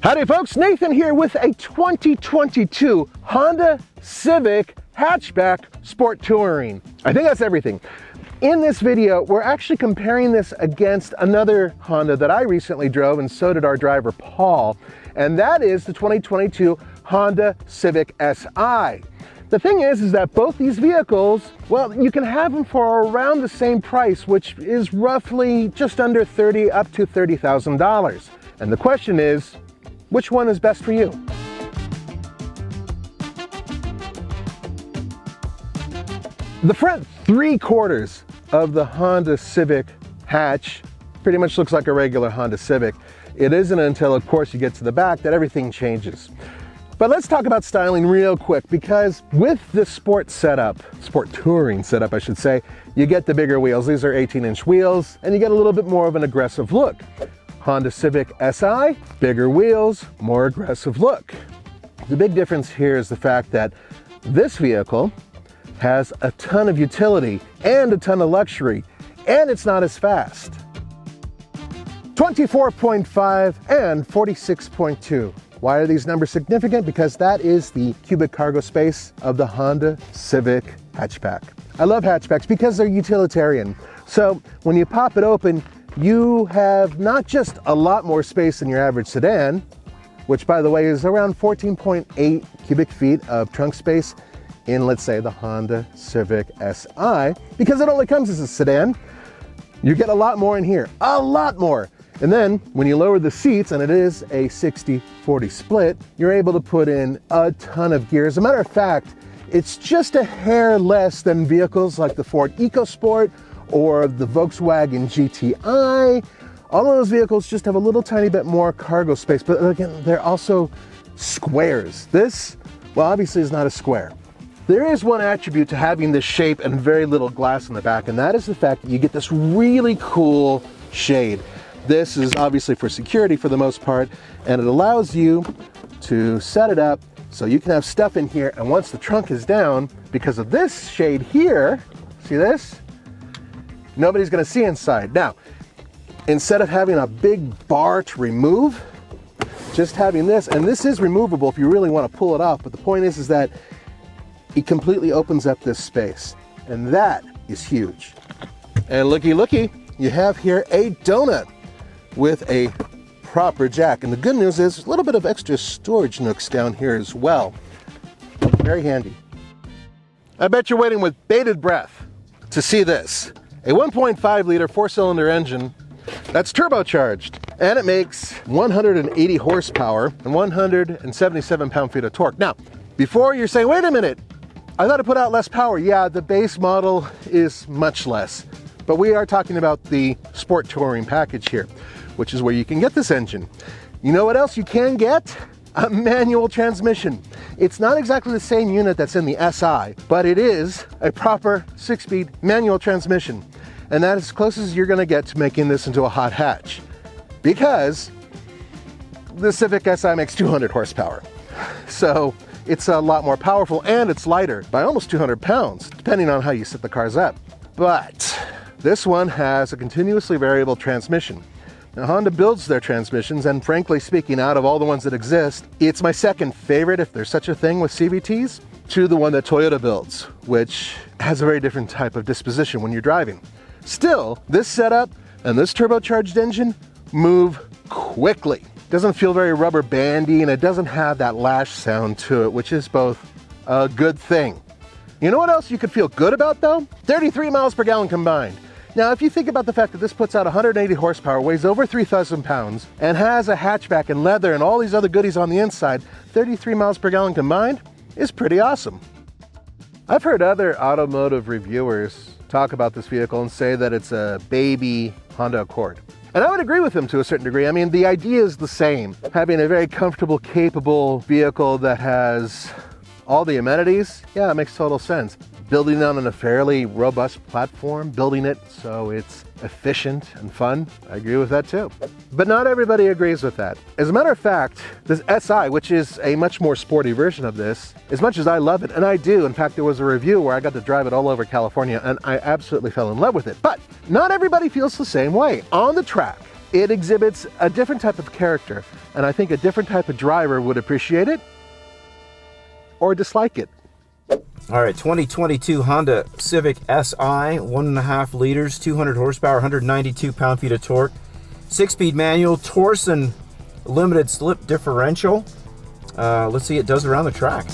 Howdy folks, Nathan here with a 2022 Honda Civic Hatchback Sport Touring. I think that's everything. In this video, we're actually comparing this against another Honda that I recently drove, and so did our driver Paul, and that is the 2022 Honda Civic Si. The thing is that both these vehicles, well, you can have them for around the same price, which is roughly just under $30,000 up to $30,000. And the question is, which one is best for you? The front 3/4 of the Honda Civic hatch pretty much looks like a regular Honda Civic. It isn't until, of course, you get to the back that everything changes. But let's talk about styling real quick, because with the sport touring setup, I should say, you get the bigger wheels. These are 18-inch wheels, and you get a little bit more of an aggressive look. Honda Civic Si, bigger wheels, more aggressive look. The big difference here is the fact that this vehicle has a ton of utility and a ton of luxury, and it's not as fast. 24.5 and 46.2. Why are these numbers significant? Because that is the cubic cargo space of the Honda Civic hatchback. I love hatchbacks because they're utilitarian. So when you pop it open, you have not just a lot more space than your average sedan, which by the way is around 14.8 cubic feet of trunk space in, let's say, the Honda Civic Si, because it only comes as a sedan. You get a lot more in here, a lot more. And then when you lower the seats, and it is a 60-40 split, you're able to put in a ton of gear. As a matter of fact, it's just a hair less than vehicles like the Ford EcoSport or the Volkswagen GTI. All of those vehicles just have a little tiny bit more cargo space, but again, they're also squares. This, well, obviously is not a square. There is one attribute to having this shape and very little glass in the back, and that is the fact that you get this really cool shade. This is obviously for security for the most part, and it allows you to set it up so you can have stuff in here, and once the trunk is down, because of this shade here, see this? Nobody's gonna see inside. Now, instead of having a big bar to remove, just having this, and this is removable if you really wanna pull it off, but the point is that it completely opens up this space, and that is huge. And looky, looky, you have here a donut with a proper jack. And the good news is a little bit of extra storage nooks down here as well. Very handy. I bet you're waiting with bated breath to see this. A 1.5 liter 4-cylinder engine that's turbocharged, and it makes 180 horsepower and 177 pound-feet of torque. Now, before you're saying, wait a minute, I thought it put out less power. Yeah, the base model is much less, but we are talking about the sport touring package here, which is where you can get this engine. You know what else you can get? A manual transmission. It's not exactly the same unit that's in the Si, but it is a proper 6-speed manual transmission. And that is as close as you're gonna get to making this into a hot hatch, because the Civic Si makes 200 horsepower. So it's a lot more powerful, and it's lighter by almost 200 pounds, depending on how you set the cars up. But this one has a continuously variable transmission. Now, Honda builds their transmissions, and frankly speaking, out of all the ones that exist, it's my second favorite, if there's such a thing with CVTs, to the one that Toyota builds, which has a very different type of disposition when you're driving. Still, this setup and this turbocharged engine move quickly. It doesn't feel very rubber bandy, and it doesn't have that lash sound to it, which is both a good thing. You know what else you could feel good about though? 33 miles per gallon combined. Now, if you think about the fact that this puts out 180 horsepower, weighs over 3,000 pounds, and has a hatchback and leather and all these other goodies on the inside, 33 miles per gallon combined is pretty awesome. I've heard other automotive reviewers talk about this vehicle and say that it's a baby Honda Accord. And I would agree with them to a certain degree. I mean, the idea is the same. Having a very comfortable, capable vehicle that has all the amenities, yeah, it makes total sense. Building it on a fairly robust platform, building it so it's efficient and fun, I agree with that too. But not everybody agrees with that. As a matter of fact, this Si, which is a much more sporty version of this, as much as I love it, and I do, in fact there was a review where I got to drive it all over California and I absolutely fell in love with it. But not everybody feels the same way. On the track, It exhibits a different type of character, and I think a different type of driver would appreciate it or dislike it. All right, 2022 Honda Civic Si, 1.5 liters, 200 horsepower, 192 pound-feet of torque, 6-speed manual, Torsen limited slip differential. Let's see what it does around the track.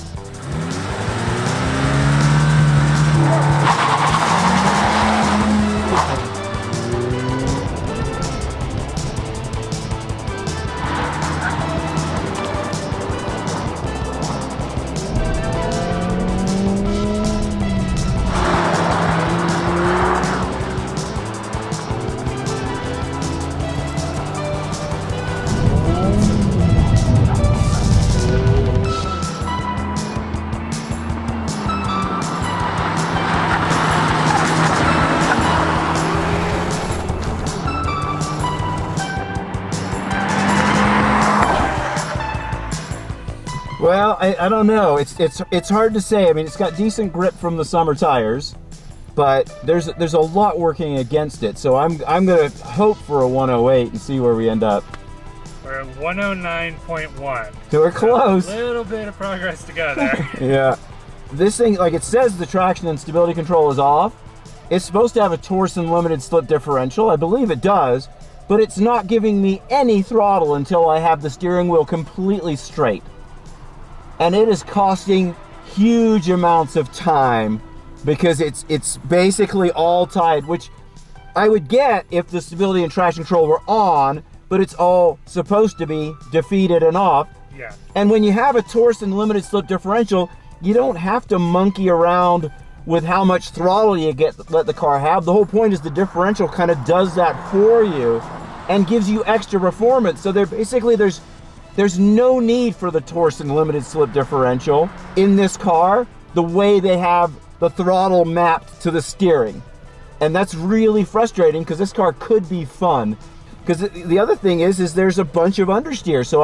Well, I don't know. It's hard to say. I mean, it's got decent grip from the summer tires, but there's a lot working against it. So I'm gonna hope for a 108 and see where we end up. We're at 109.1. So we're close. A little bit of progress to go there. Yeah. This thing, like it says, the traction and stability control is off. It's supposed to have a Torsen limited slip differential. I believe it does, but it's not giving me any throttle until I have the steering wheel completely straight. And it is costing huge amounts of time because it's basically all tied, which I would get if the stability and traction control were on, but it's all supposed to be defeated and off. Yeah. And when you have a Torsen limited slip differential, you don't have to monkey around with how much throttle you let the car have. The whole point is the differential kind of does that for you and gives you extra performance. So there's no need for the Torsen limited slip differential in this car the way they have the throttle mapped to the steering. And that's really frustrating because this car could be fun. Because the other thing is there's a bunch of understeer. So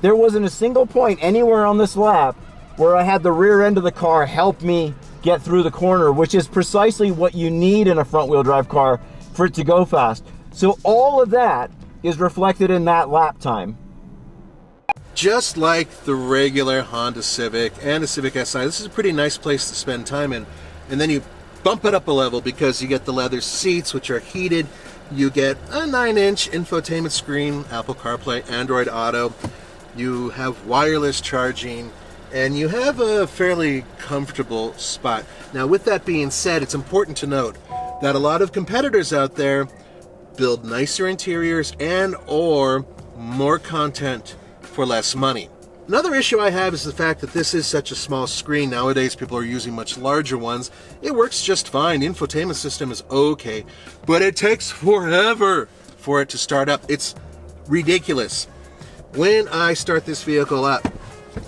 there wasn't a single point anywhere on this lap where I had the rear end of the car help me get through the corner, which is precisely what you need in a front wheel drive car for it to go fast. So all of that is reflected in that lap time. Just like the regular Honda Civic and the Civic Si, this is a pretty nice place to spend time in. And then you bump it up a level because you get the leather seats, which are heated. You get a 9-inch infotainment screen, Apple CarPlay, Android Auto. You have wireless charging, and you have a fairly comfortable spot. Now, with that being said, it's important to note that a lot of competitors out there build nicer interiors and or more content for less money. Another issue I have is the fact that this is such a small screen. Nowadays, people are using much larger ones. It works just fine. The infotainment system is okay, but it takes forever for it to start up. It's ridiculous. When I start this vehicle up,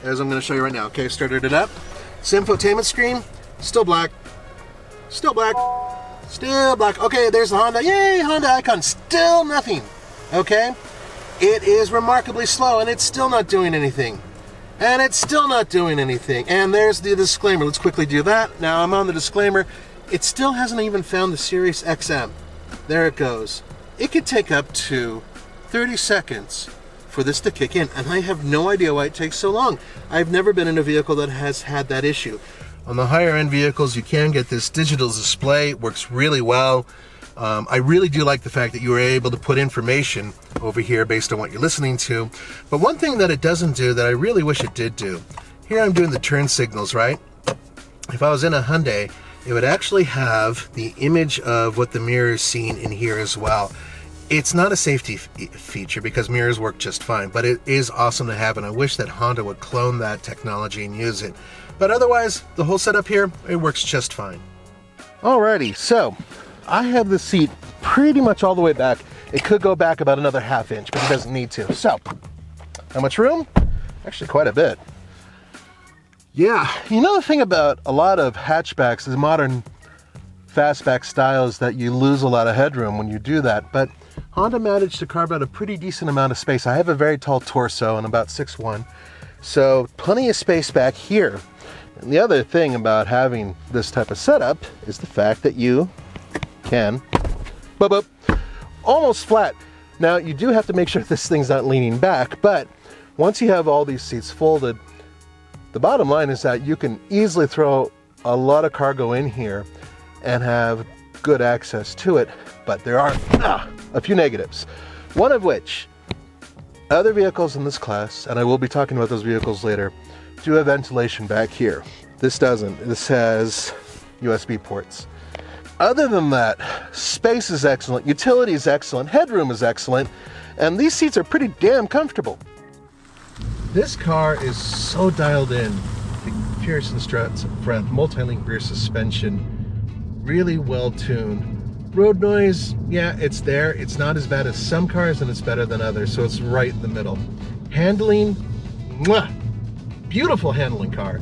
as I'm going to show you right now, okay, started it up. This infotainment screen, still black, still black, still black. Okay, there's the Honda, yay, Honda icon, still nothing, okay? It is remarkably slow, and it's still not doing anything. And it's still not doing anything. And there's the disclaimer. Let's quickly do that. Now I'm on the disclaimer. It still hasn't even found the Sirius XM. There it goes. It could take up to 30 seconds for this to kick in, and I have no idea why it takes so long. I've never been in a vehicle that has had that issue. On the higher end vehicles, you can get this digital display. It works really well. I really do like the fact that you were able to put information over here based on what you're listening to. But one thing that it doesn't do that I really wish it did do, here I'm doing the turn signals, right? If I was in a Hyundai, it would actually have the image of what the mirror is seeing in here as well. It's not a safety feature because mirrors work just fine, but it is awesome to have, and I wish that Honda would clone that technology and use it. But otherwise, the whole setup here, it works just fine. Alrighty, so I have the seat pretty much all the way back. It could go back about another ½ inch, but it doesn't need to. So, how much room? Actually, quite a bit. Yeah, you know the thing about a lot of hatchbacks, the modern fastback styles, that you lose a lot of headroom when you do that, but Honda managed to carve out a pretty decent amount of space. I have a very tall torso and about 6'1", so plenty of space back here. And the other thing about having this type of setup is the fact that you can, almost flat. Now, you do have to make sure this thing's not leaning back, but once you have all these seats folded, the bottom line is that you can easily throw a lot of cargo in here and have good access to it, but there are a few negatives. One of which, other vehicles in this class, and I will be talking about those vehicles later, do have ventilation back here. This doesn't. This has USB ports. Other than that, space is excellent, utility is excellent, headroom is excellent, and these seats are pretty damn comfortable. This car is so dialed in. The Pearson struts up front, multi-link rear suspension, really well tuned. Road noise, yeah, it's there. It's not as bad as some cars and it's better than others, so it's right in the middle. Handling, mwah, beautiful handling car.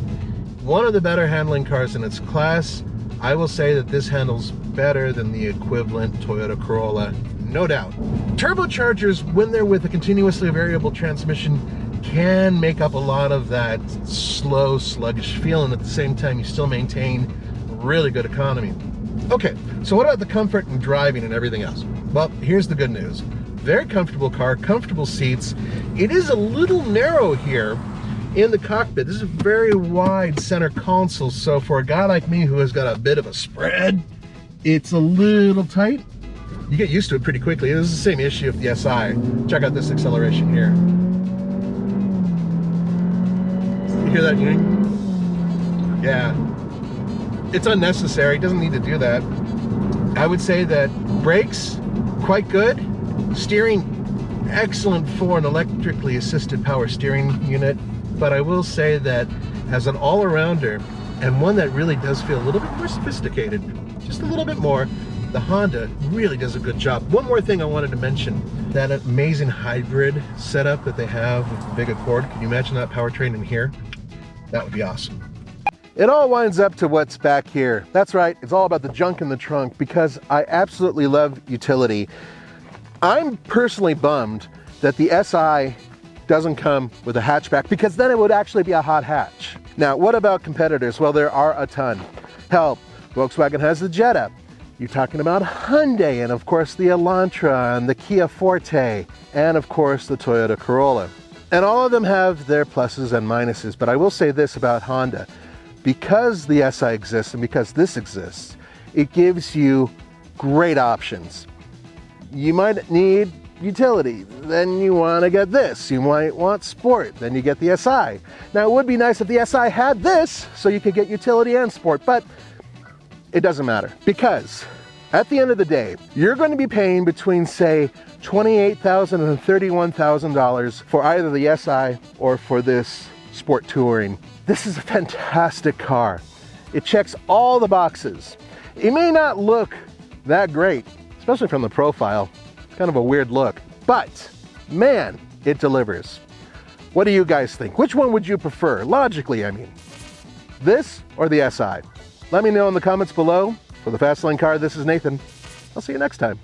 One of the better handling cars in its class. I will say that this handles better than the equivalent Toyota Corolla, no doubt. Turbochargers, when they're with a continuously variable transmission, can make up a lot of that slow, sluggish feel, and at the same time you still maintain really good economy. Okay, so what about the comfort and driving and everything else? Well, here's the good news. Very comfortable car, comfortable seats. It is a little narrow here in the cockpit. This is a very wide center console, so for a guy like me who has got a bit of a spread, it's a little tight. You get used to it pretty quickly. This is the same issue of the SI. Check out this acceleration here. You hear that? Yeah. It's unnecessary. It doesn't need to do that. I would say that brakes, quite good. Steering, excellent for an electrically assisted power steering unit. But I will say that as an all-arounder, and one that really does feel a little bit more sophisticated, just a little bit more, the Honda really does a good job. One more thing I wanted to mention, that amazing hybrid setup that they have with the big Accord. Can you imagine that powertrain in here? That would be awesome. It all winds up to what's back here. That's right, it's all about the junk in the trunk, because I absolutely love utility. I'm personally bummed that the SI doesn't come with a hatchback, because then it would actually be a hot hatch. Now, what about competitors? Well, there are a ton. Hell, Volkswagen has the Jetta. You're talking about Hyundai, and of course the Elantra, and the Kia Forte, and of course the Toyota Corolla. And all of them have their pluses and minuses, but I will say this about Honda. Because the SI exists and because this exists, it gives you great options. You might need utility, then you want to get this. You might want sport, then you get the SI. Now, it would be nice if the SI had this, so you could get utility and sport, but it doesn't matter, because at the end of the day, you're going to be paying between, say, $28,000 and $31,000 for either the SI or for this sport touring. This is a fantastic car. It checks all the boxes. It may not look that great, especially from the profile. It's kind of a weird look, but man, it delivers. What do you guys think? Which one would you prefer? Logically, I mean. This or the SI? Let me know in the comments below. For the Fast Lane Car, this is Nathan. I'll see you next time.